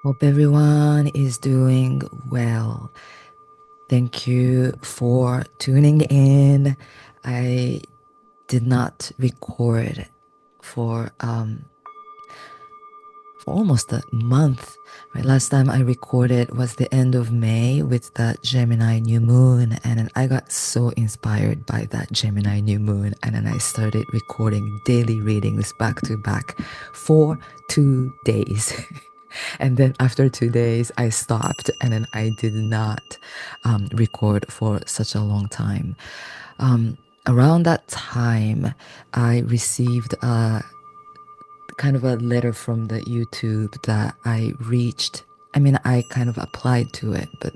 Hope everyone is doing well. Thank you for tuning in. I did not record for for almost a month. Right, last time I recorded was the end of May with that Gemini new moon, and then I got so inspired by that Gemini new moon, and then I started recording daily readings back to back for 2 days. And then after 2 days, I stopped and then I did not record for such a long time. Around that time, I received a kind of a letter from the YouTube that I reached. I mean, I kind of applied to it, but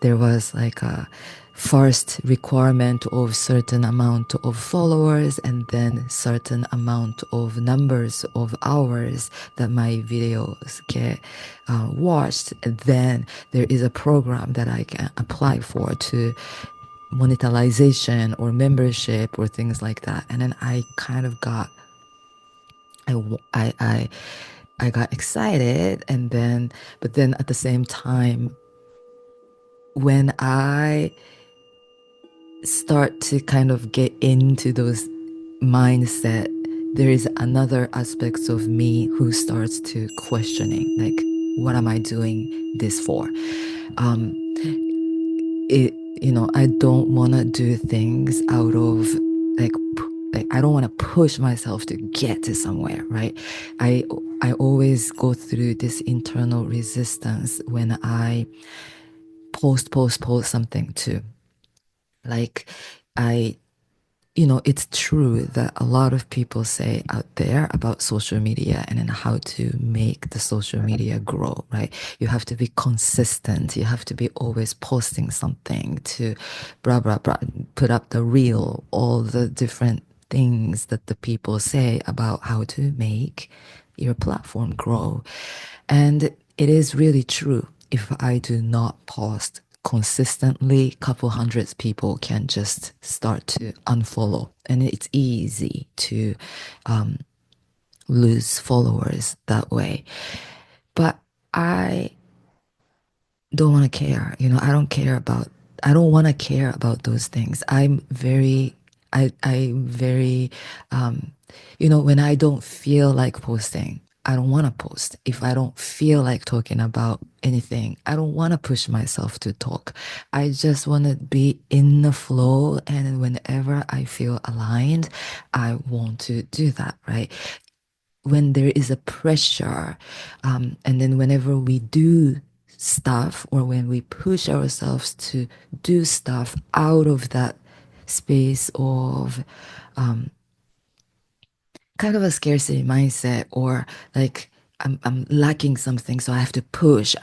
there was like a first requirement of certain amount of followers and then certain amount of numbers of hours that my videos get watched. And then there is a program that I can apply for to monetization or membership or things like that. And then I kind of got I, w- I got excited, and then but then at the same time, when I start to kind of get into those mindset, there is another aspects of me who starts to questioning, like, what am I doing this for? um it I don't want to do things out of like like I don't want to push myself to get to somewhere, right? I always go through this internal resistance when I post something too. Like, I it's true that a lot of people say out there about social media and then how to make the social media grow, right? You have to be consistent. You have to be always posting something to blah, blah, blah, put up the reel, all the different things that the people say about how to make your platform grow. And it is really true. If I do not post consistently, couple hundreds people can just start to unfollow, and it's easy to um, lose followers that way. But I don't want to care. I don't want to care about those things. I'm very, um, when I don't feel like posting, I don't want to post. If I don't feel like talking about anything, I don't want to push myself to talk. I just want to be in the flow. And whenever I feel aligned, I want to do that, right? When there is a pressure, and then whenever we do stuff or when we push ourselves to do stuff out of that space of kind of a scarcity mindset, or like I'm lacking something, so I have to push.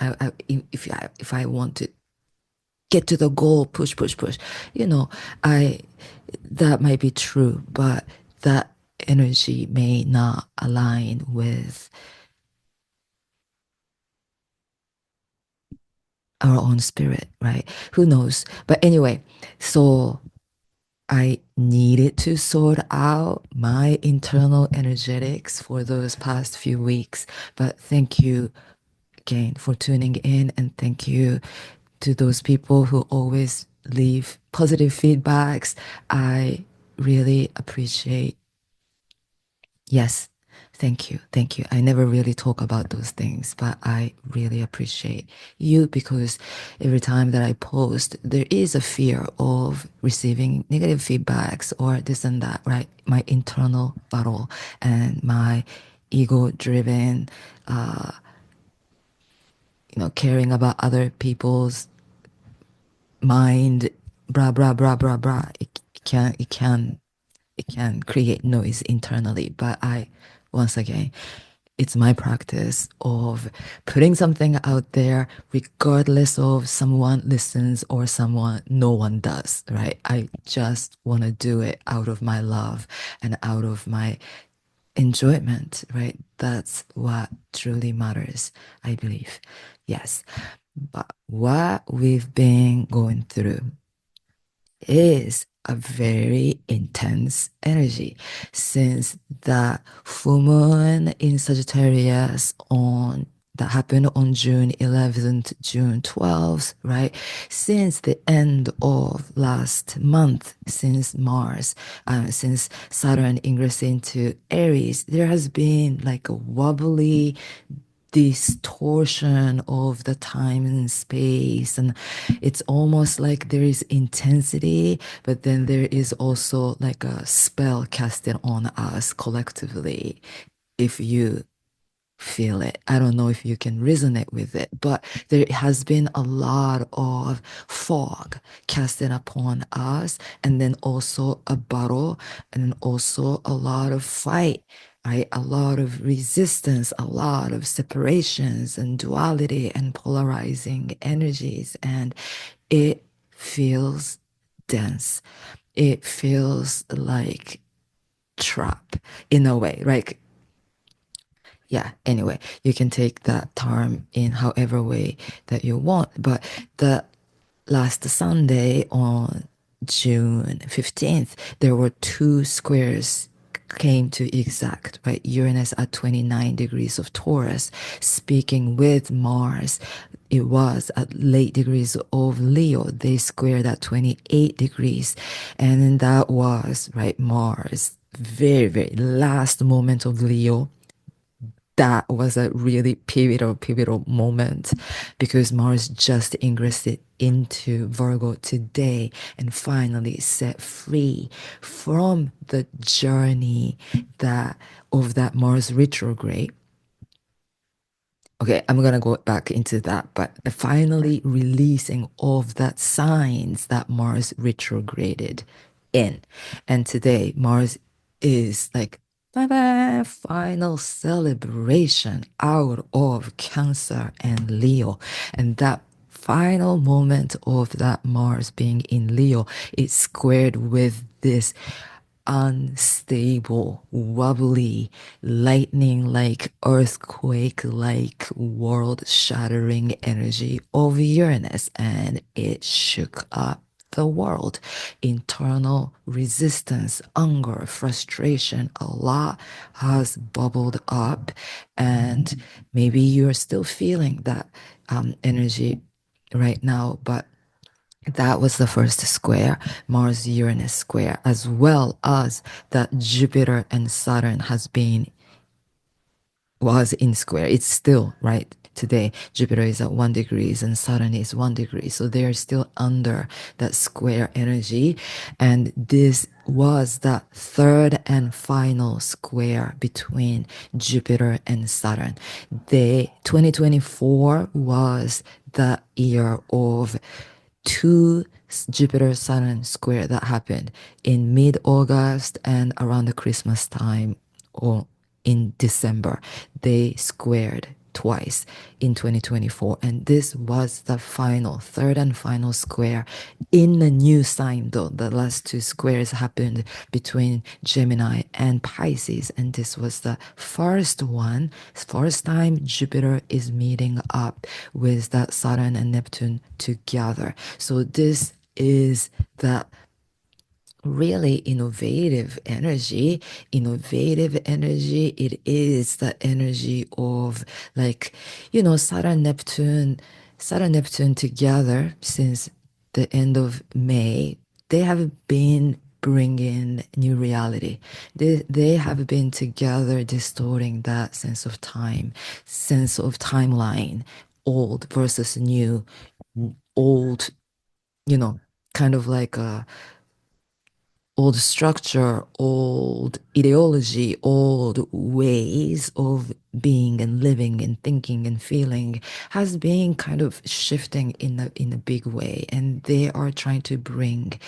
If I want to get to the goal, push, push, push, you know, I that might be true, but that energy may not align with our own spirit, right? Who knows? But anyway, so I needed to sort out my internal energetics for those past few weeks. But thank you again for tuning in, and thank you to those people who always leave positive feedbacks. I really appreciate. Yes. Thank you. Thank you. I never really talk about those things, but I really appreciate you, because every time that I post, there is a fear of receiving negative feedbacks or this and that, right? My internal battle and my ego driven, caring about other people's mind, blah, blah, blah, blah, blah. It can create noise internally. But once again, it's my practice of putting something out there, regardless of someone listens or no one does, right? I just want to do it out of my love and out of my enjoyment, right? That's what truly matters, I believe. Yes. But what we've been going through is a very intense energy, since the full moon in Sagittarius on that happened on June 11th, June 12th, right? Since the end of last month, since Saturn ingress into Aries, there has been like a wobbly distortion of the time and space, and it's almost like there is intensity, but then there is also like a spell casted on us collectively, if you feel it. I don't know if you can resonate with it, but there has been a lot of fog casted upon us, and then also a battle, and then also a lot of fight, right? A lot of resistance, a lot of separations and duality and polarizing energies, and it feels dense. It feels like trap in a way, right? Yeah, anyway, you can take that term in however way that you want. But the last Sunday on June 15th, there were two squares came to exact, right? Uranus at 29 degrees of Taurus, speaking with Mars. It was at late degrees of Leo. They squared at 28 degrees. And then that was, right, Mars, very, very last moment of Leo. That was a really pivotal moment because Mars just ingressed into Virgo today and finally set free from the journey that of that Mars retrograde. Okay, I'm gonna go back into that, but finally releasing of that signs that Mars retrograded in. And today, Mars is like the final celebration out of Cancer and Leo. And that final moment of that Mars being in Leo, it's squared with this unstable, wobbly, lightning like, earthquake like, world shattering energy of Uranus, and it shook up the world. Internal resistance, anger, frustration, a lot has bubbled up, and maybe you're still feeling that energy right now, but that was the first square, Mars Uranus square, as well as that Jupiter and Saturn was in square. It's still right today. Jupiter is at 1 degree and Saturn is 1 degree. So they are still under that square energy. And this was the third and final square between Jupiter and Saturn. 2024 was the year of two Jupiter Saturn square that happened in mid-August and around the Christmas time, or in December. They squared twice in 2024, and this was the final, third and final square in the new sign. Though the last two squares happened between Gemini and Pisces, and this was the first one, first time Jupiter is meeting up with that Saturn and Neptune together. So this is the really innovative energy. It is the energy of, like, Saturn Neptune together since the end of May. They have been bringing new reality. They have been together distorting that sense of time, sense of timeline, old versus new, old, you know kind of like a old structure, old ideology, old ways of being and living and thinking and feeling has been kind of shifting in a big way, and they are trying to bring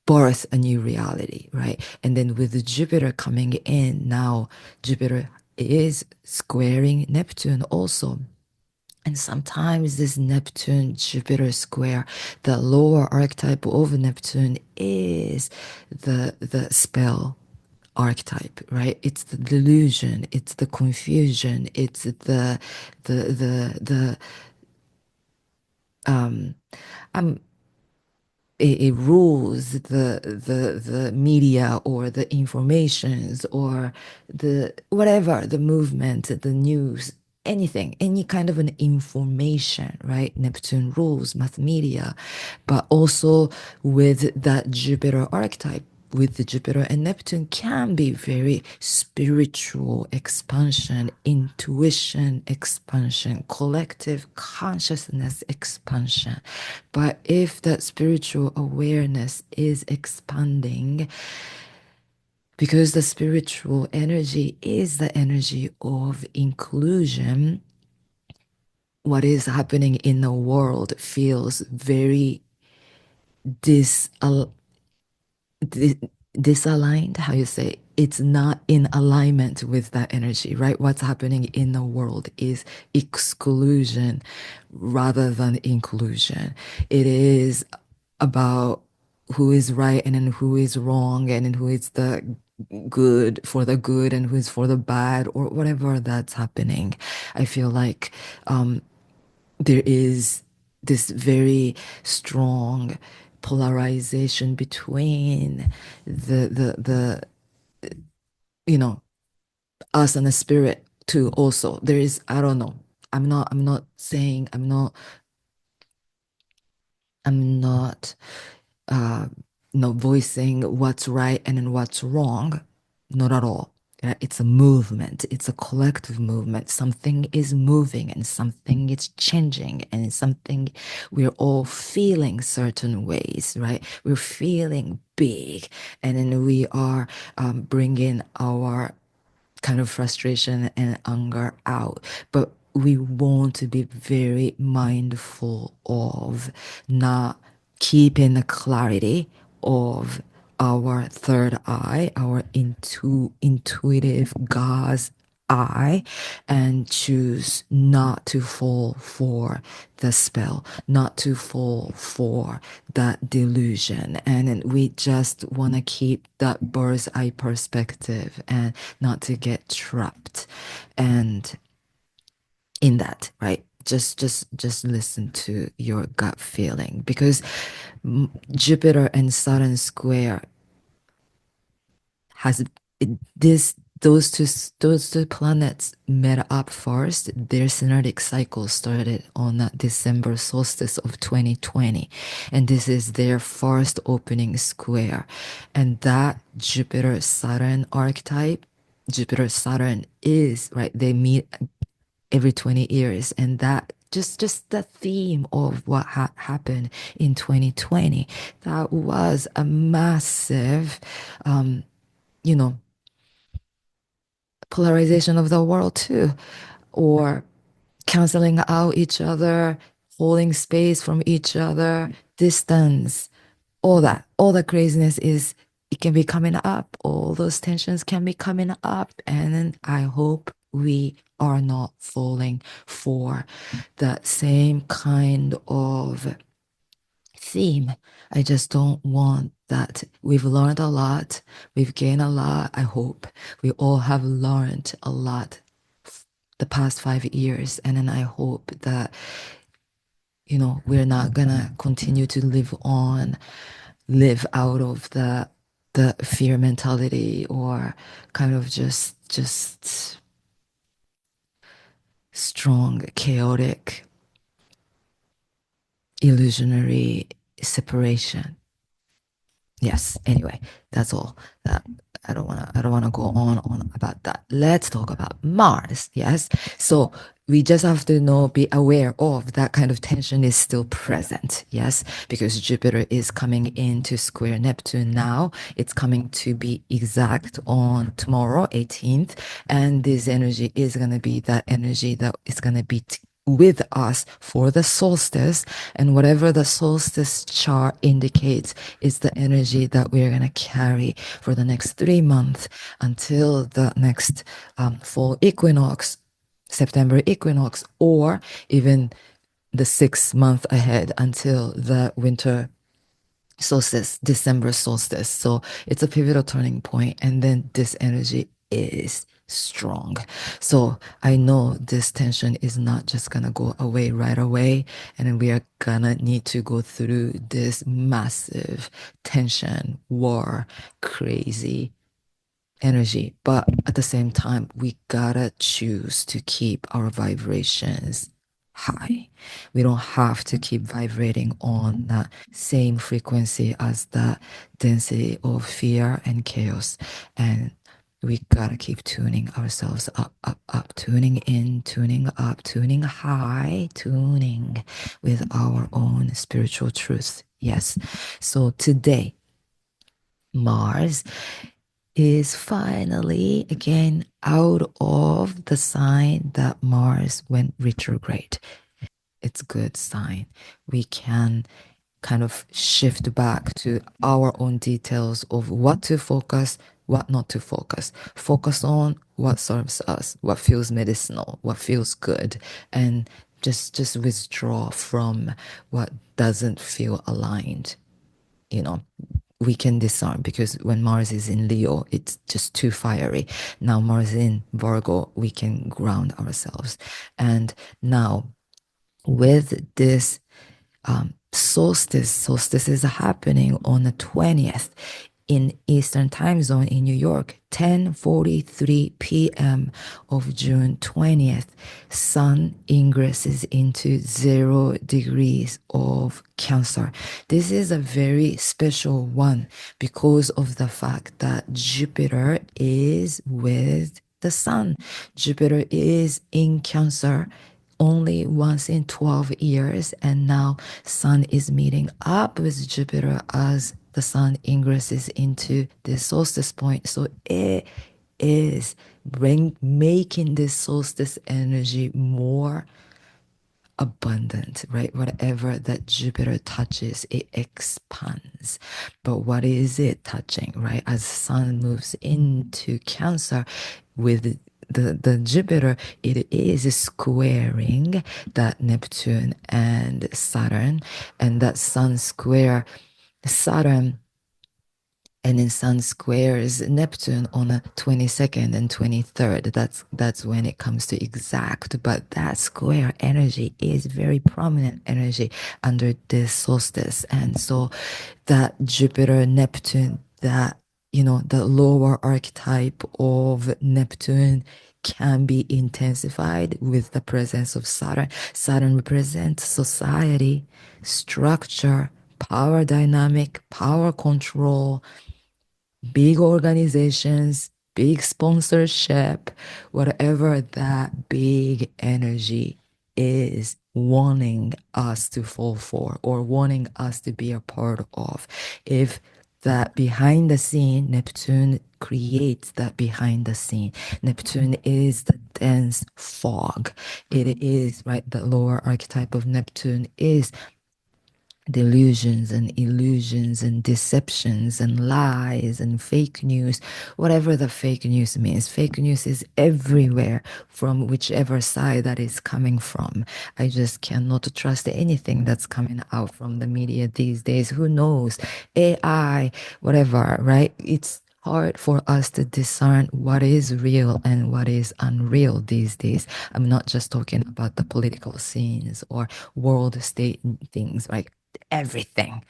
birth a new reality, right? And then with the Jupiter coming in now, Jupiter is squaring Neptune also. And sometimes this Neptune Jupiter square, the lower archetype of Neptune is the spell archetype, right? It's the delusion, it's the confusion, it's the um I'm it rules the media or the informations or the whatever, the movement, the news, anything, any kind of an information, right? Neptune rules mass media, but also with that Jupiter archetype, with the Jupiter and Neptune can be very spiritual expansion, intuition expansion, collective consciousness expansion. But if that spiritual awareness is expanding, because the spiritual energy is the energy of inclusion, what is happening in the world feels very dis disaligned. How you say, it's not in alignment with that energy, right? What's happening in the world is exclusion rather than inclusion. It is about who is right and then who is wrong and then who is the good for the good and who is for the bad or whatever that's happening. I feel like there is this very strong polarization between the you know, us and the spirit too. Also there is, I don't know, I'm not saying, I'm not uh, voicing what's right and then what's wrong. Not at all. Yeah, it's a movement. It's a collective movement. Something is moving and something is changing and it's something we're all feeling certain ways, right? We're feeling big and then we are bringing our kind of frustration and anger out. But we want to be very mindful of not keeping the clarity of our third eye, our intuitive God's eye, and choose not to fall for the spell, not to fall for that delusion. And then we just want to keep that bird's eye perspective and not to get trapped and in that, right? Just listen to your gut feeling, because Jupiter and Saturn square has this those two planets met up first. Their synodic cycle started on that December solstice of 2020, and this is their first opening square. And that Jupiter Saturn archetype, Jupiter Saturn is right, they meet every 20 years, and that just the theme of what happened in 2020, that was a massive you know, polarization of the world too, or canceling out each other, holding space from each other, distance, all the craziness is, it can be coming up. All those tensions can be coming up, and I hope we are not falling for that same kind of theme. I just don't want that. We've learned a lot, we've gained a lot. I hope we all have learned a lot the past 5 years, and then I hope that, we're not gonna continue to live out of the fear mentality, or kind of just strong, chaotic, illusionary separation. Yes, anyway, that's all. That I don't want to go on about that. Let's talk about Mars. Yes, so we just have to be aware of that kind of tension is still present. Yes, because Jupiter is coming into square Neptune now. It's coming to be exact on tomorrow 18th, and this energy is going to be that energy that is going to be with us for the solstice. And whatever the solstice chart indicates is the energy that we're going to carry for the next 3 months until the next fall equinox, September equinox, or even the 6 month ahead until the winter solstice, December solstice. So it's a pivotal turning point, and then this energy is strong. So I know this tension is not just gonna go away right away, and then we are gonna need to go through this massive tension, war, crazy energy. But at the same time, we gotta choose to keep our vibrations high. We don't have to keep vibrating on that same frequency as the density of fear and chaos. And we gotta keep tuning ourselves up, up, up, tuning in, tuning up, tuning high, tuning with our own spiritual truth. Yes. So today, Mars is finally again out of the sign that Mars went retrograde. It's a good sign. We can kind of shift back to our own details of what to focus, what not to focus. Focus on what serves us, what feels medicinal, what feels good, and just withdraw from what doesn't feel aligned. You know, we can disarm because when Mars is in Leo, it's just too fiery. Now Mars in Virgo, we can ground ourselves. And now with this solstice is happening on the 20th in Eastern time zone in New York, 10:43 p.m. of June 20th. Sun ingresses into 0 degrees of Cancer. This is a very special one because of the fact that Jupiter is with the Sun. Jupiter is in Cancer only once in 12 years, and now Sun is meeting up with Jupiter as the Sun ingresses into the solstice point. So it is making this solstice energy more abundant, right? Whatever that Jupiter touches, it expands. But what is it touching, right? As Sun moves into Cancer with the Jupiter, it is squaring that Neptune and Saturn, and that Sun square Saturn, and then Sun squares Neptune on the 22nd and 23rd. That's when it comes to exact, but that square energy is very prominent energy under this solstice. And so that Jupiter Neptune, that, you know, the lower archetype of Neptune can be intensified with the presence of Saturn. Saturn represents society, structure, power dynamic, power control, big organizations, big sponsorship, whatever that big energy is wanting us to fall for or wanting us to be a part of. If that behind the scene, Neptune creates that behind the scene. Neptune is the dense fog. It is, right? The lower archetype of Neptune is delusions and illusions and deceptions and lies and fake news, whatever the fake news means. Fake news is everywhere from whichever side that is coming from. I just cannot trust anything that's coming out from the media these days. Who knows? AI, whatever, right? It's hard for us to discern what is real and what is unreal these days. I'm not just talking about the political scenes or world state things, right? Everything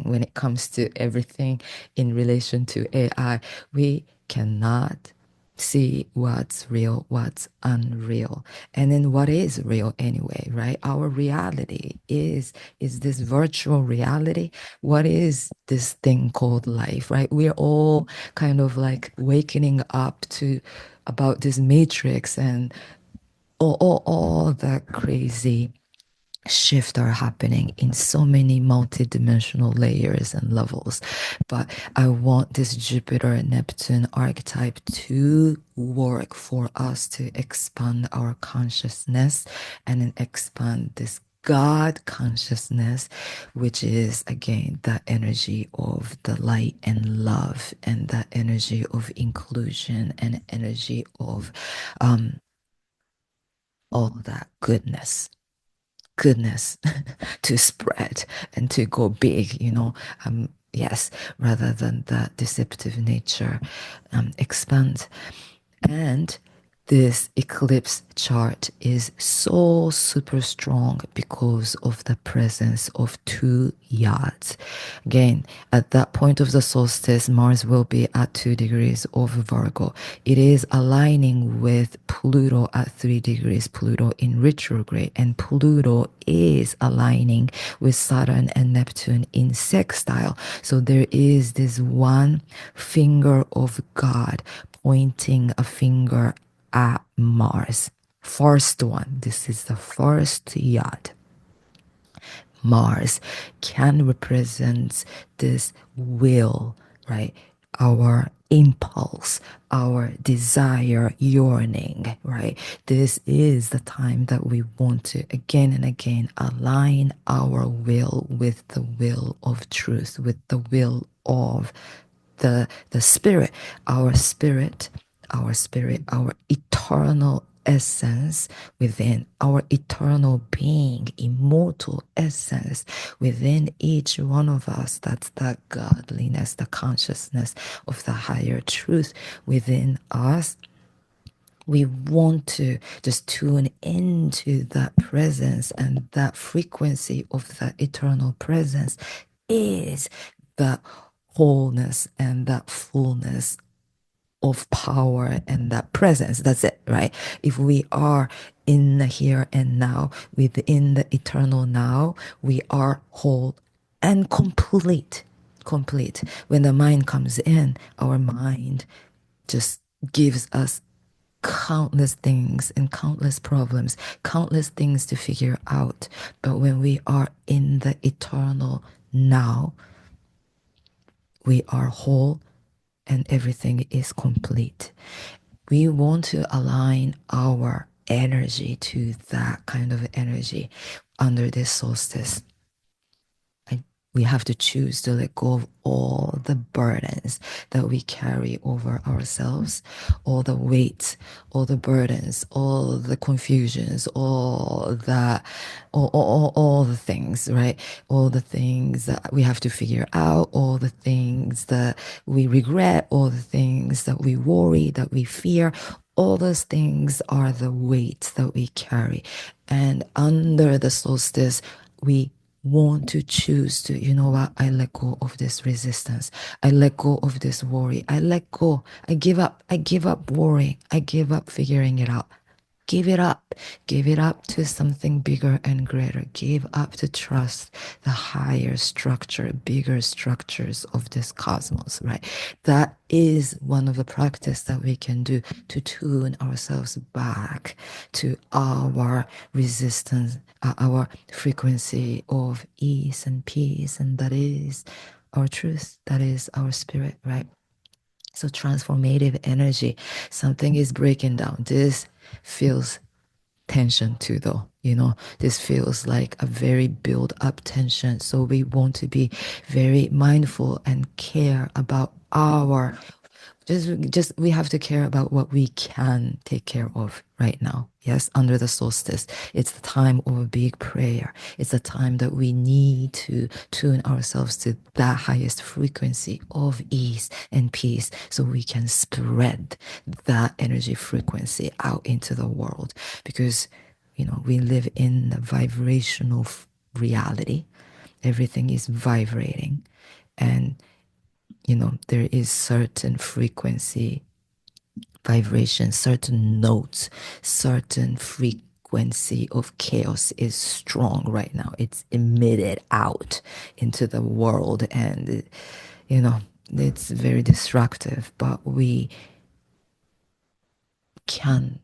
when it comes to everything in relation to AI, we cannot see what's real, what's unreal, and then what is real anyway, right? Our reality is this virtual reality. What is this thing called life, right? We're all kind of like wakening up to about this matrix and all the crazy shift are happening in so many multi-dimensional layers and levels. But I want this Jupiter Neptune archetype to work for us to expand our consciousness and then expand this God consciousness, which is again that energy of the light and love, and that energy of inclusion, and energy of all that goodness to spread and to go big, you know. Yes, rather than that deceptive nature, expand. And this eclipse chart is so super strong because of the presence of two yads. Again, at that point of the solstice, Mars will be at 2 degrees of Virgo. It is aligning with Pluto at 3 degrees, Pluto in retrograde, and Pluto is aligning with Saturn and Neptune in sextile. So there is this one finger of God pointing a finger at Mars. First one, this is the first yad. Mars can represent this will, right? Our impulse, our desire, yearning, right? This is the time that we want to again and again align our will with the will of truth, with the will of the spirit, our spirit, our spirit, our eternal essence within, our eternal being, immortal essence within each one of us. That's that godliness, the consciousness of the higher truth within us. We want to just tune into that presence, and that frequency of that eternal presence is that wholeness and that fullness of power and that presence. That's it, right? If we are in the here and now, within the eternal now, we are whole and complete. Complete. When the mind comes in, our mind just gives us countless things and countless problems, countless things to figure out. But when we are in the eternal now, we are whole and everything is complete. We want to align our energy to that kind of energy under this solstice. We have to choose to let go of all the burdens that we carry over ourselves, all the weights, all the burdens, all the confusions, all the things, right? All the things that we have to figure out, all the things that we regret, all the things that we worry, that we fear. All those things are the weights that we carry. And under the solstice, we want to choose to, you know what, I let go of this resistance. I let go of this worry. I let go. I give up. I give up worrying. I give up figuring it out. Give it up. Give it up to something bigger and greater. Give up to trust the higher structure, bigger structures of this cosmos, right? That is one of the practice that we can do to tune ourselves back to our resistance, our frequency of ease and peace. And that is our truth. That is our spirit, right? So transformative energy, something is breaking down. This feels tension too, though. You know, this feels like a very build up tension. So we want to be very mindful and care about our just we have to care about what we can take care of right now. Yes, under the solstice, it's the time of a big prayer. It's the time that we need to tune ourselves to that highest frequency of ease and peace, so we can spread that energy frequency out into the world. Because you know, we live in a vibrational reality. Everything is vibrating, and you know, there is certain frequency, vibration, certain notes, certain frequency of chaos is strong right now. It's emitted out into the world, and you know, it's very destructive. But we can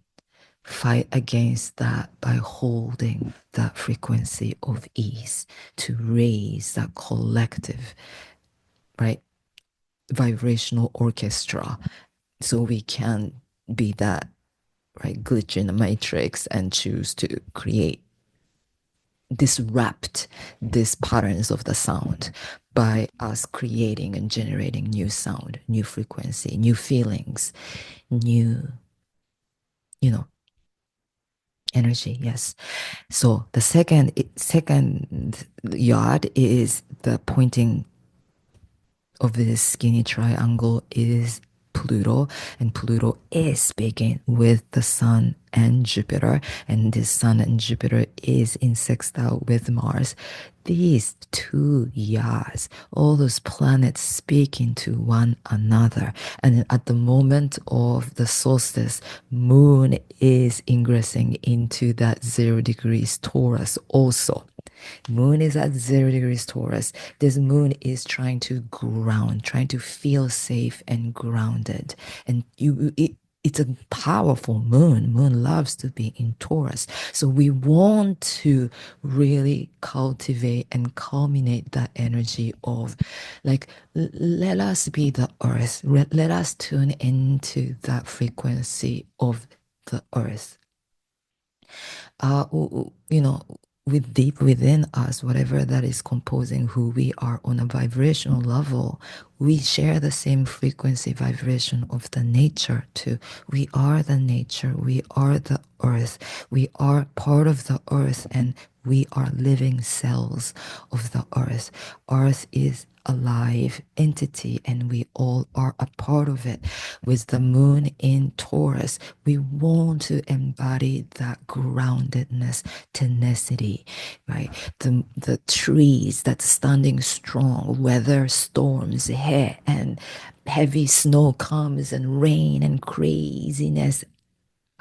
fight against that by holding that frequency of ease to raise that collective, right, vibrational orchestra, so we can be that, right, glitch in the matrix and choose to create, disrupt these patterns of the sound by us creating and generating new sound, new frequency, new feelings, new, you know, energy. Yes. So the second yard is the pointing of this skinny triangle is Pluto, and Pluto is speaking with the Sun and Jupiter, and this Sun and Jupiter is in sextile with Mars. These two yas, all those planets speaking to one another. And at the moment of the solstice, Moon is ingressing into that 0 degrees Taurus also. Moon is at 0 degrees Taurus. This moon is trying to ground, trying to feel safe and grounded. And it's a powerful moon. Moon loves to be in Taurus. So we want to really cultivate and culminate that energy of like, let us be the earth. Let us tune into that frequency of the earth. You know, with deep within us, whatever that is composing who we are on a vibrational level, we share the same frequency vibration of the nature too. We are the nature, we are the earth, we are part of the earth, and we are living cells of the earth. Earth is a live entity and we all are a part of it. With the moon in Taurus, we want to embody that groundedness, tenacity, right? The trees that's standing strong, weather storms here and heavy snow comes and rain and craziness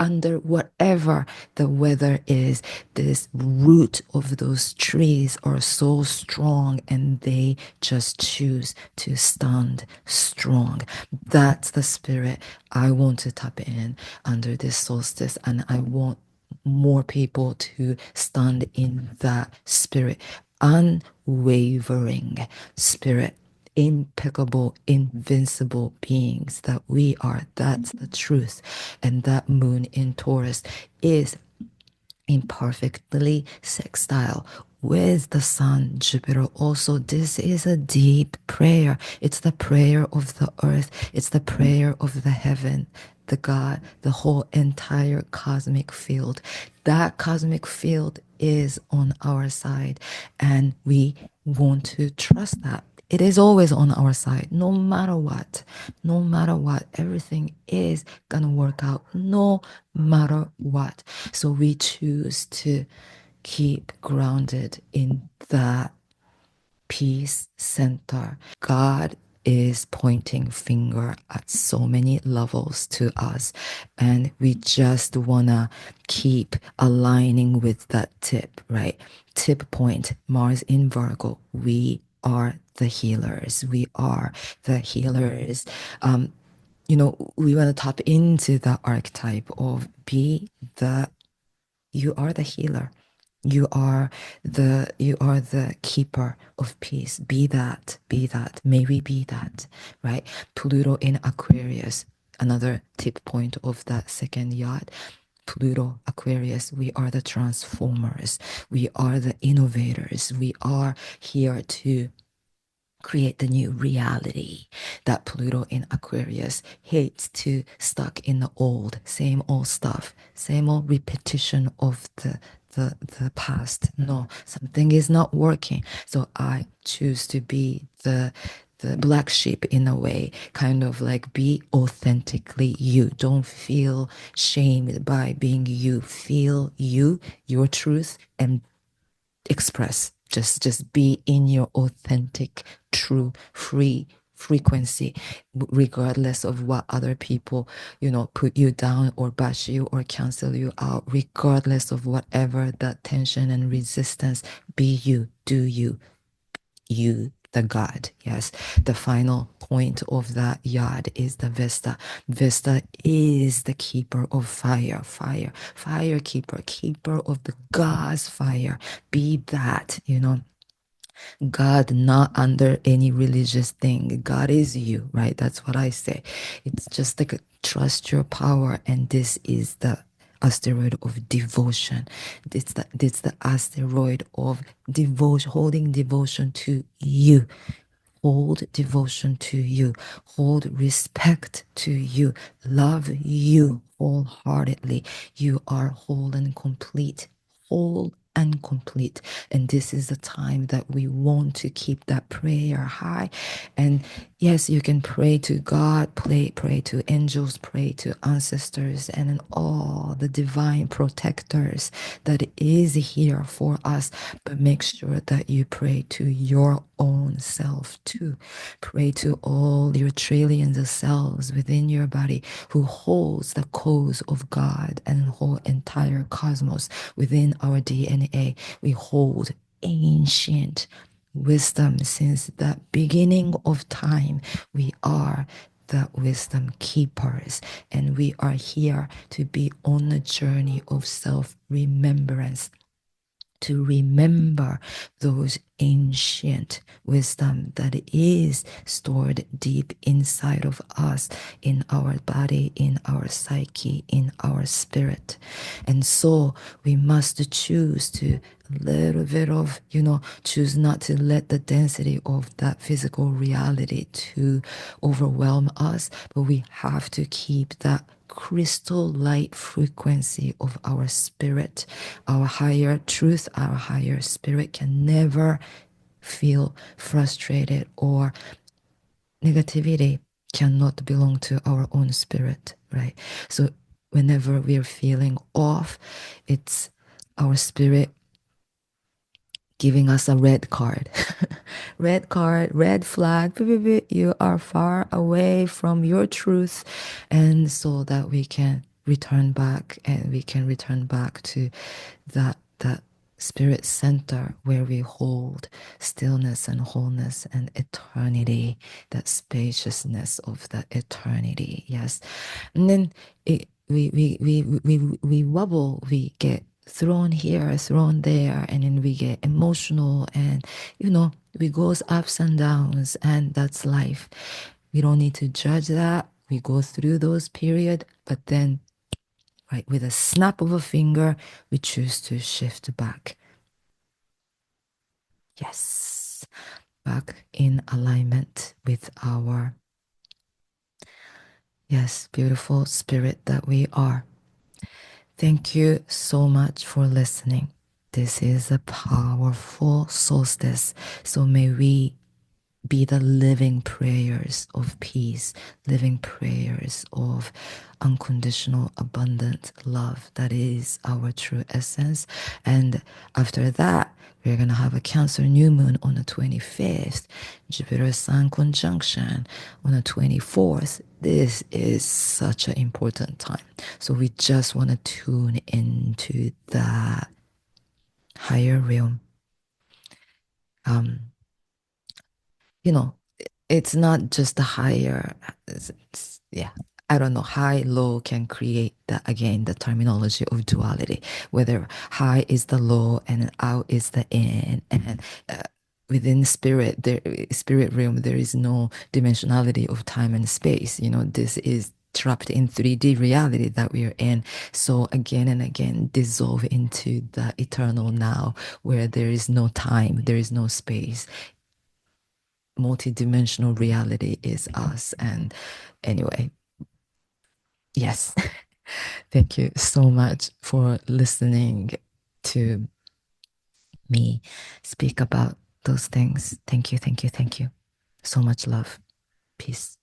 under whatever the weather is, this root of those trees are so strong and they just choose to stand strong. That's the spirit I want to tap in under this solstice, and I want more people to stand in that spirit, unwavering spirit, impeccable, invincible beings that we are. That's the truth. And that moon in Taurus is imperfectly sextile with the sun, Jupiter also. This is a deep prayer. It's the prayer of the earth, it's the prayer of the heaven, the God, the whole entire cosmic field. That cosmic field is on our side, and we want to trust that. It is always on our side, no matter what. No matter what, everything is gonna work out, no matter what. So we choose to keep grounded in that peace center. God is pointing finger at so many levels to us, and we just wanna keep aligning with that tip, right? Tip point, Mars in Virgo. We are the healers. We are the healers. We want to tap into the archetype of be the you are the healer. You are the keeper of peace. Be that, be that. May we be that, right? Pluto in Aquarius, another tip point of that second yacht. Pluto, Aquarius, we are the transformers. We are the innovators. We are here to create the new reality. That Pluto in Aquarius hates to stuck in the old, same old stuff, same old repetition of the past. No, something is not working. So I choose to be the black sheep in a way, kind of like be authentically you. Don't feel shamed by being you. Feel you, your truth, and express, just be in your authentic, true, free frequency, regardless of what other people put you down or bash you or cancel you out, regardless of whatever that tension and resistance. Be you, do you, you the God. Yes, the final point of that yard is the Vesta. Vesta is the keeper of fire, fire keeper, keeper of the God's fire. Be that, God, not under any religious thing. God is you, right? That's what I say. It's just like trust your power, and this is the asteroid of devotion. It's the asteroid of devotion, holding devotion to you. Hold devotion to you. Hold respect to you. Love you wholeheartedly. You are whole and complete. Whole and complete. And this is the time that we want to keep that prayer high. And yes, you can pray to God, pray to angels, pray to ancestors, and all the divine protectors that is here for us. But make sure that you pray to your own self too. Pray to all your trillions of cells within your body who holds the codes of God and whole entire cosmos within our DNA. We hold ancient wisdom since the beginning of time. We are the wisdom keepers, and we are here to be on a journey of self remembrance, to remember those ancient wisdom that is stored deep inside of us, in our body, in our psyche, in our spirit. And so we must choose to a little bit of, choose not to let the density of that physical reality to overwhelm us, but we have to keep that crystal light frequency of our spirit, our higher truth, our higher spirit can never feel frustrated, or negativity cannot belong to our own spirit, right? So whenever we're feeling off, it's our spirit giving us a red card. Red card, red flag, beep, beep, beep. You are far away from your truth. And so that we can return back, and we can return back to that spirit center where we hold stillness and wholeness and eternity, that spaciousness of the eternity. Yes. And then we wobble, we get thrown here, thrown there, and then we get emotional, and we goes ups and downs, and that's life. We don't need to judge that. We go through those periods, but then, right, with a snap of a finger, we choose to shift back. Yes, back in alignment with our, yes, beautiful spirit that we are. Thank you so much for listening. This is a powerful solstice. So may we be the living prayers of peace, living prayers of unconditional, abundant love. That is our true essence. And after that, we're going to have a Cancer new moon on the 25th, Jupiter Sun conjunction on the 24th. This is such an important time. So we just want to tune into that higher realm. Um, you know, it's not just the higher, yeah, I don't know, high, low can create that, again, the terminology of duality, whether high is the low and out is the in. And within spirit, spirit realm, there is no dimensionality of time and space. This is trapped in 3D reality that we are in. So again and again, dissolve into the eternal now, where there is no time, there is no space. Multidimensional reality is us. And anyway, yes, thank you so much for listening to me speak about those things. Thank you, thank you, thank you. So much love. Peace.